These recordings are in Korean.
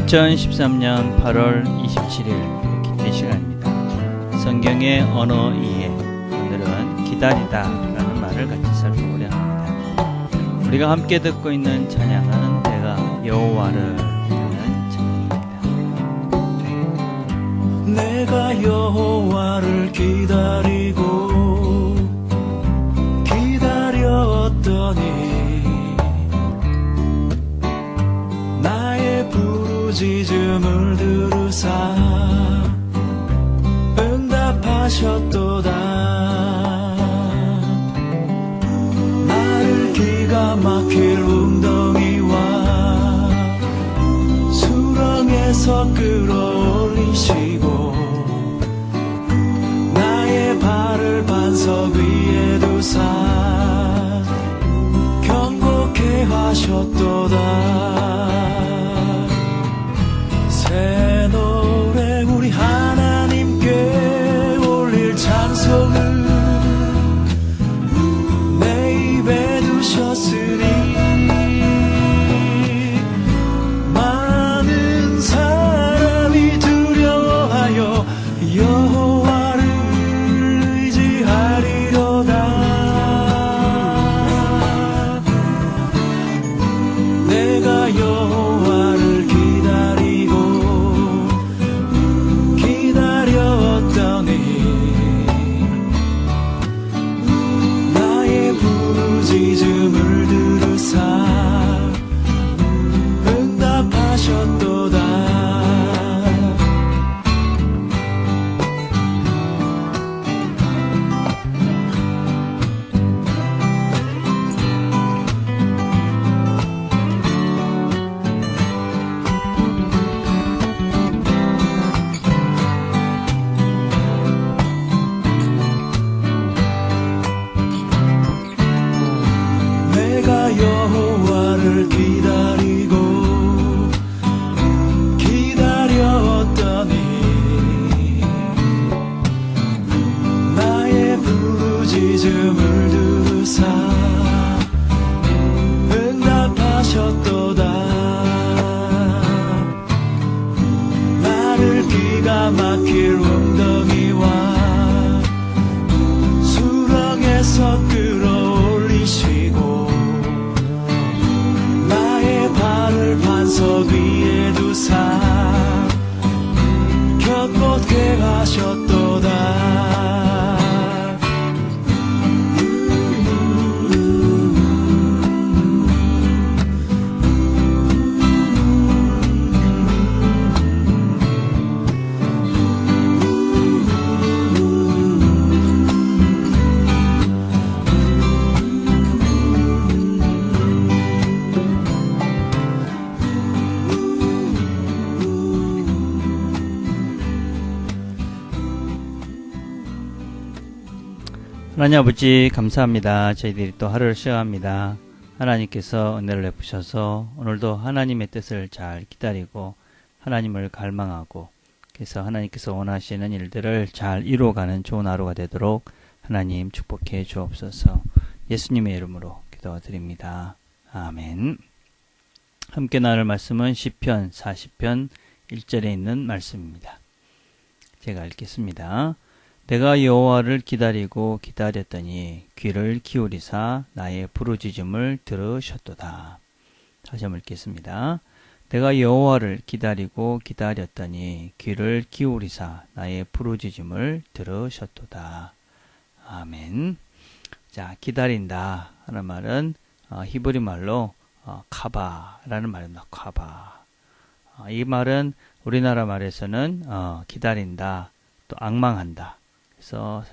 2013년 8월 27일 기대 시간입니다. 성경의 언어 이해, 오늘은 기다리다 라는 말을 같이 살펴보려 합니다. 우리가 함께 듣고 있는 찬양은 내가 여호와를 하는 찬양입니다. 내가 여호와를 기다리고 기다렸더니 나의 부르짖음을 들으사 응답하셨도다. 나를 기가 막힐 웅덩이와 수렁에서 끌어올리시고 나의 발을 반석 위에 두사 경고케 하셨도다. 새 노래 우리 하나님께 올릴 찬송을 내 입에 두셨으니 많은 사람이 두려워하여 여호와를 의지하리로다. 내가 여호와를 기다렸더니 나의 부르짖음을 들으사 응답하셨도다. 내가 여호와를 기다리고 기다렸더니 나의 부르짖음을 들으사 응답하셨도다. 나를 기가 막힐 웅덩이와 수렁에서 끌어올리시고 나의 발을 반석 위에 두사 견고케 하셨도다. 하나님 아버지 감사합니다. 저희들이 또 하루를 시작합니다. 하나님께서 은혜를 베푸셔서 오늘도 하나님의 뜻을 잘 기다리고 하나님을 갈망하고 그래서 하나님께서 원하시는 일들을 잘 이루어가는 좋은 하루가 되도록 하나님 축복해 주옵소서. 예수님의 이름으로 기도드립니다. 아멘. 함께 나눌 말씀은 시편 40편 1절에 있는 말씀입니다. 제가 읽겠습니다. 내가 여호와를 기다리고 기다렸더니 귀를 기울이사 나의 부르짖음을 들으셨도다. 다시 한번 읽겠습니다. 내가 여호와를 기다리고 기다렸더니 귀를 기울이사 나의 부르짖음을 들으셨도다. 아멘. 자, 기다린다 하는 말은 히브리 말로 카바라는 말입니다. 카바. 이 말은 우리나라 말에서는 기다린다, 또 앙망한다. 그래서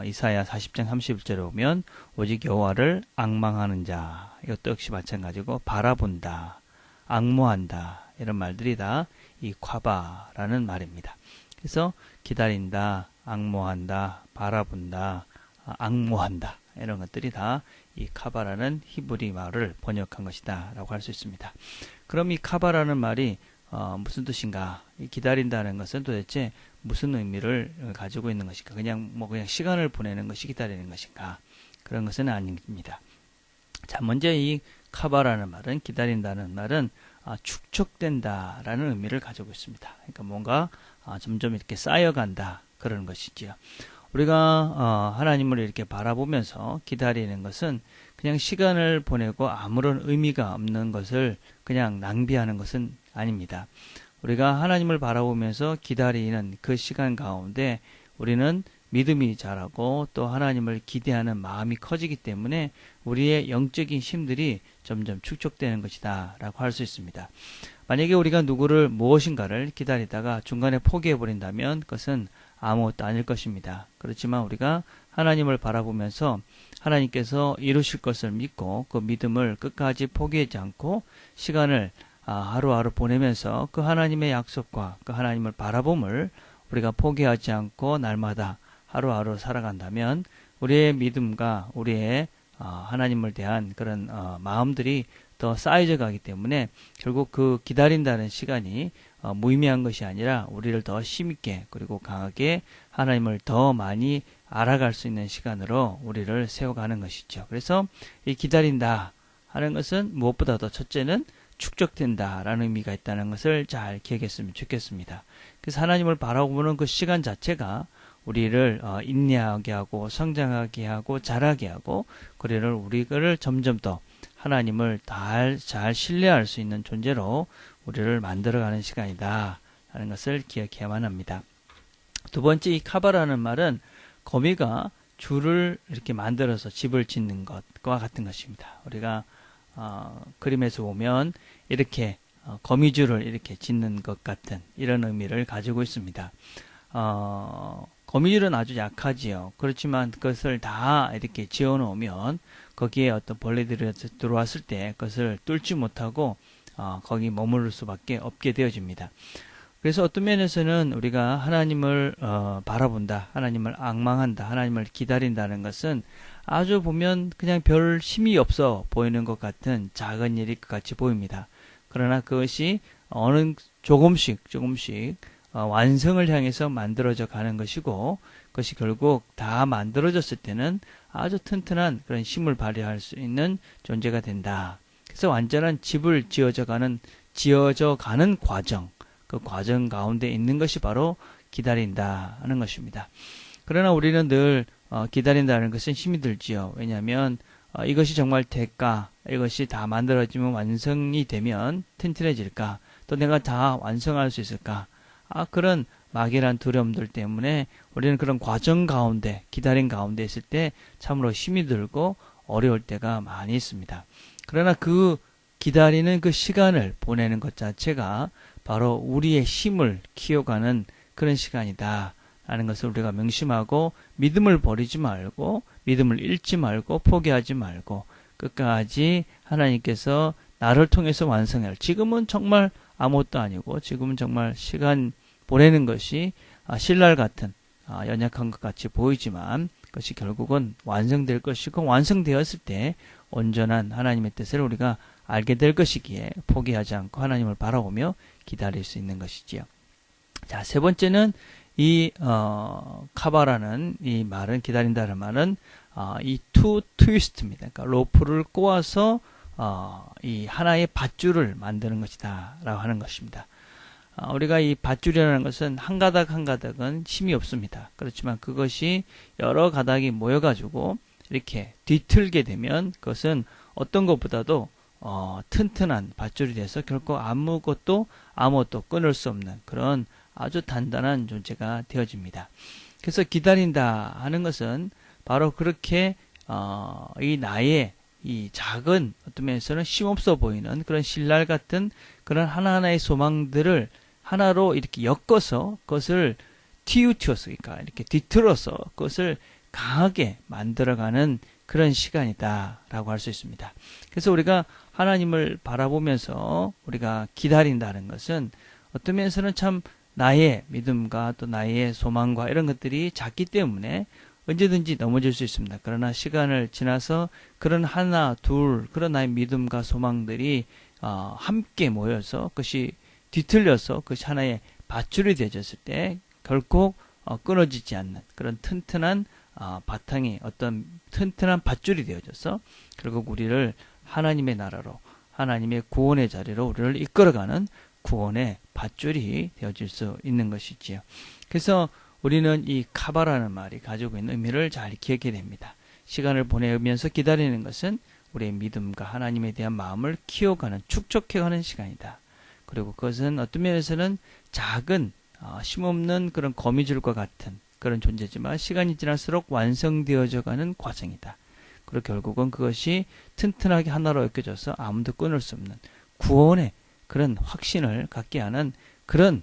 이사야 40장 31절에 보면 오직 여호와를 앙망하는 자, 이것도 역시 마찬가지고 바라본다, 앙모한다 이런 말들이 다 이 콰바라는 말입니다. 그래서 기다린다, 앙모한다, 바라본다, 앙모한다 이런 것들이 다 이 카바라는 히브리 말을 번역한 것이다 라고 할 수 있습니다. 그럼 이 카바라는 말이 무슨 뜻인가? 이 기다린다는 것은 도대체 무슨 의미를 가지고 있는 것인가? 그냥 시간을 보내는 것이 기다리는 것인가? 그런 것은 아닙니다. 자, 먼저 이 카바라는 말은, 기다린다는 말은 축적된다라는 의미를 가지고 있습니다. 그러니까 뭔가 점점 이렇게 쌓여간다 그런 것이지요. 우리가 하나님을 이렇게 바라보면서 기다리는 것은 그냥 시간을 보내고 아무런 의미가 없는 것을 그냥 낭비하는 것은 아닙니다. 우리가 하나님을 바라보면서 기다리는 그 시간 가운데 우리는 믿음이 자라고 또 하나님을 기대하는 마음이 커지기 때문에 우리의 영적인 힘들이 점점 축적되는 것이다 라고 할 수 있습니다. 만약에 우리가 누구를 무엇인가를 기다리다가 중간에 포기해버린다면 그것은 아무것도 아닐 것입니다. 그렇지만 우리가 하나님을 바라보면서 하나님께서 이루실 것을 믿고 그 믿음을 끝까지 포기하지 않고 시간을 하루하루 보내면서 그 하나님의 약속과 그 하나님을 바라봄을 우리가 포기하지 않고 날마다 하루하루 살아간다면 우리의 믿음과 우리의 하나님을 대한 그런 마음들이 더 쌓여져 가기 때문에 결국 그 기다린다는 시간이 무의미한 것이 아니라 우리를 더 힘있게 그리고 강하게 하나님을 더 많이 알아갈 수 있는 시간으로 우리를 세워가는 것이죠. 그래서 이 기다린다 하는 것은 무엇보다도 첫째는 축적된다라는 의미가 있다는 것을 잘 기억했으면 좋겠습니다. 그래서 하나님을 바라보는 그 시간 자체가 우리를 인내하게 하고 성장하게 하고 자라게 하고 우리를 점점 더 하나님을 잘 신뢰할 수 있는 존재로 우리를 만들어가는 시간이다 라는 것을 기억해야만 합니다. 두 번째, 이 카바라는 말은 거미가 줄을 이렇게 만들어서 집을 짓는 것과 같은 것입니다. 우리가 그림에서 보면 이렇게 거미줄을 이렇게 짓는 것 같은 이런 의미를 가지고 있습니다. 거미줄은 아주 약하지요. 그렇지만 그것을 다 이렇게 지어 놓으면 거기에 어떤 벌레들이 들어왔을 때 그것을 뚫지 못하고 거기 머무를 수밖에 없게 되어집니다. 그래서 어떤 면에서는 우리가 하나님을 바라본다, 하나님을 앙망한다, 하나님을 기다린다는 것은 아주 보면 그냥 별 힘이 없어 보이는 것 같은 작은 일일 것 같이 보입니다. 그러나 그것이 조금씩 완성을 향해서 만들어져 가는 것이고 그것이 결국 다 만들어졌을 때는 아주 튼튼한 그런 힘을 발휘할 수 있는 존재가 된다. 그래서 완전한 집을 지어져 가는 과정, 그 과정 가운데 있는 것이 바로 기다린다 하는 것입니다. 그러나 우리는 늘 기다린다는 것은 힘이 들지요. 왜냐하면 이것이 정말 될까? 이것이 다 만들어지면 완성이 되면 튼튼해질까? 또 내가 다 완성할 수 있을까? 그런 막연한 두려움들 때문에 우리는 그런 과정 가운데, 기다림 가운데 있을 때 참으로 힘이 들고 어려울 때가 많이 있습니다. 그러나 그 기다리는 그 시간을 보내는 것 자체가 바로 우리의 힘을 키워가는 그런 시간이다 라는 것을 우리가 명심하고 믿음을 버리지 말고 믿음을 잃지 말고 포기하지 말고 끝까지 하나님께서 나를 통해서 완성할, 지금은 정말 아무것도 아니고 지금은 정말 시간 보내는 것이 신랄 같은 연약한 것 같이 보이지만 그것이 결국은 완성될 것이고 완성되었을 때 온전한 하나님의 뜻을 우리가 알게 될 것이기에 포기하지 않고 하나님을 바라보며 기다릴 수 있는 것이지요. 자, 세 번째는 이 카바라는 이 말은, 기다린다는 말은 이 to twist입니다. 그러니까 로프를 꼬아서 이 하나의 밧줄을 만드는 것이다 라고 하는 것입니다. 우리가 이 밧줄이라는 것은 한 가닥 한 가닥은 힘이 없습니다. 그렇지만 그것이 여러 가닥이 모여가지고 이렇게 뒤틀게 되면 그것은 어떤 것보다도 튼튼한 밧줄이 돼서 결코 아무것도 끊을 수 없는 그런 아주 단단한 존재가 되어집니다. 그래서 기다린다 하는 것은 바로 그렇게 이 나의 이 작은 어떤 면에서는 힘없어 보이는 그런 신랄 같은 그런 하나하나의 소망들을 하나로 이렇게 엮어서 그것을 틔우트어서, 그러니까 이렇게 뒤틀어서 그것을 강하게 만들어가는 그런 시간이다라고 할 수 있습니다. 그래서 우리가 하나님을 바라보면서 우리가 기다린다는 것은 어떤 면에서는 참 나의 믿음과 또 나의 소망과 이런 것들이 작기 때문에 언제든지 넘어질 수 있습니다. 그러나 시간을 지나서 그런 하나, 둘, 그런 나의 믿음과 소망들이 함께 모여서 그것이 뒤틀려서 그것이 하나의 밧줄이 되어졌을 때 결국 끊어지지 않는 그런 튼튼한 바탕이 어떤 튼튼한 밧줄이 되어져서 결국 우리를 하나님의 나라로, 하나님의 구원의 자리로 우리를 이끌어가는 구원의 밧줄이 되어질 수 있는 것이지요. 그래서 우리는 이 카바라는 말이 가지고 있는 의미를 잘 기억해야 됩니다. 시간을 보내면서 기다리는 것은 우리의 믿음과 하나님에 대한 마음을 키워가는, 축적해가는 시간이다. 그리고 그것은 어떤 면에서는 작은 힘없는 그런 거미줄과 같은 그런 존재지만 시간이 지날수록 완성되어져 가는 과정이다. 그리고 결국은 그것이 튼튼하게 하나로 엮여져서 아무도 끊을 수 없는 구원의 그런 확신을 갖게 하는 그런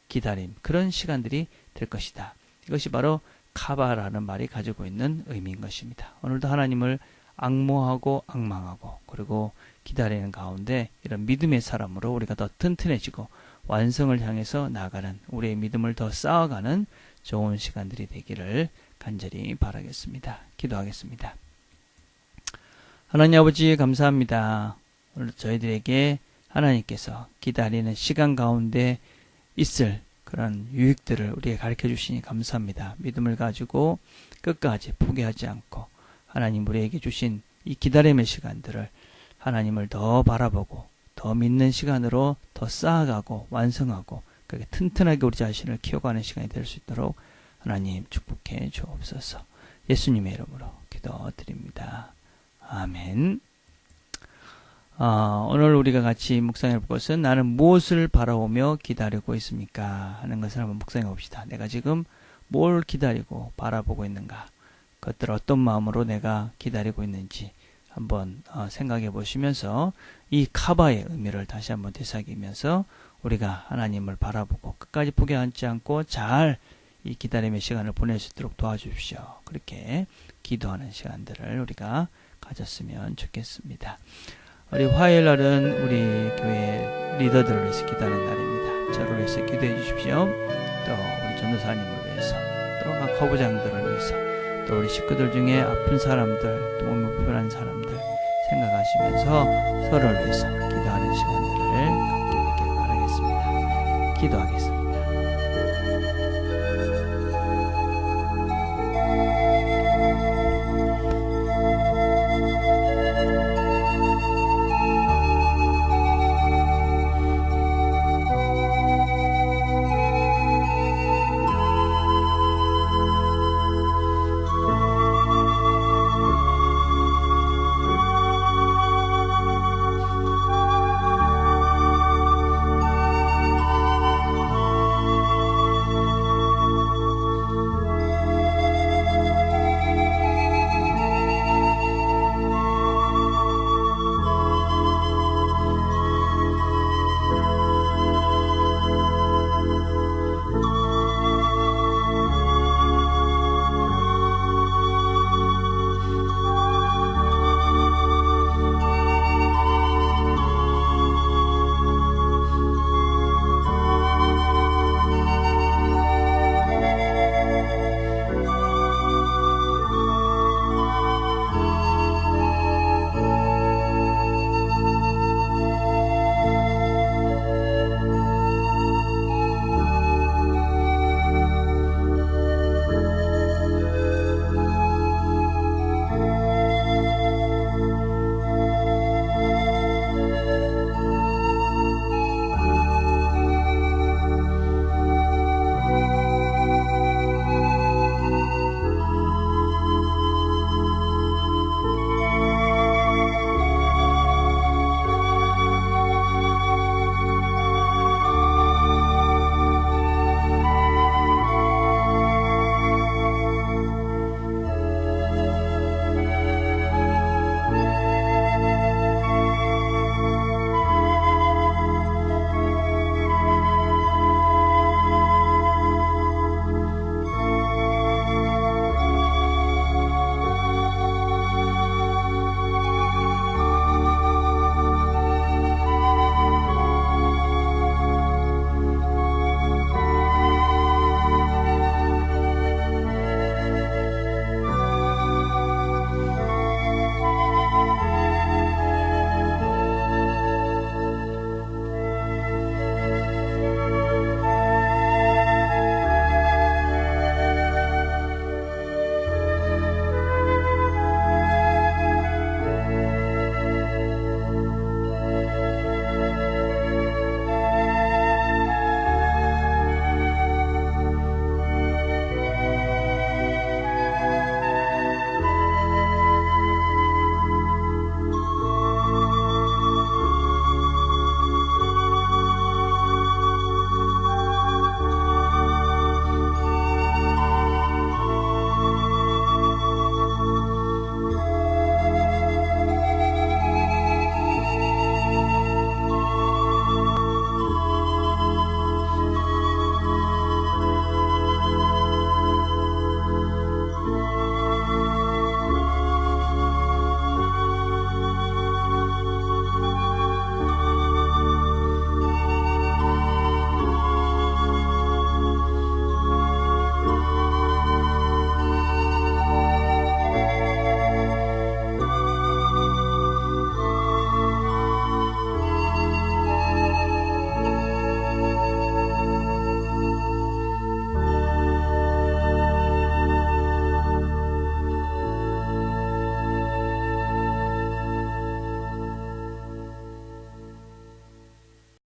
기다림, 그런 시간들이 될 것이다. 이것이 바로 카바라는 말이 가지고 있는 의미인 것입니다. 오늘도 하나님을 앙모하고 앙망하고 그리고 기다리는 가운데 이런 믿음의 사람으로 우리가 더 튼튼해지고 완성을 향해서 나아가는, 우리의 믿음을 더 쌓아가는 좋은 시간들이 되기를 간절히 바라겠습니다. 기도하겠습니다. 하나님 아버지 감사합니다. 오늘 저희들에게 하나님께서 기다리는 시간 가운데 있을 그런 유익들을 우리에게 가르쳐 주시니 감사합니다. 믿음을 가지고 끝까지 포기하지 않고 하나님 우리에게 주신 이 기다림의 시간들을 하나님을 더 바라보고 더 믿는 시간으로 더 쌓아가고 완성하고 그렇게 튼튼하게 우리 자신을 키워가는 시간이 될 수 있도록 하나님 축복해 주옵소서. 예수님의 이름으로 기도드립니다. 아멘. 오늘 우리가 같이 묵상해 볼 것은 나는 무엇을 바라보며 기다리고 있습니까? 하는 것을 한번 묵상해 봅시다. 내가 지금 뭘 기다리고 바라보고 있는가? 그것들을 어떤 마음으로 내가 기다리고 있는지 한번 생각해 보시면서 이 카바의 의미를 다시 한번 되새기면서 우리가 하나님을 바라보고 끝까지 포기하지 않고 잘 이 기다림의 시간을 보낼 수 있도록 도와주십시오. 그렇게 기도하는 시간들을 우리가 가졌으면 좋겠습니다. 우리 화요일 날은 우리 교회 리더들을 위해서 기도하는 날입니다. 저를 위해서 기도해 주십시오. 또 우리 전도사님을 위해서, 또 각 허부장들을 위해서, 또 우리 식구들 중에 아픈 사람들, 또 몸이 불편한 사람들 생각하시면서 서로를 위해서 기도하는 시간들을 갖게 되길 바라겠습니다. 기도하겠습니다.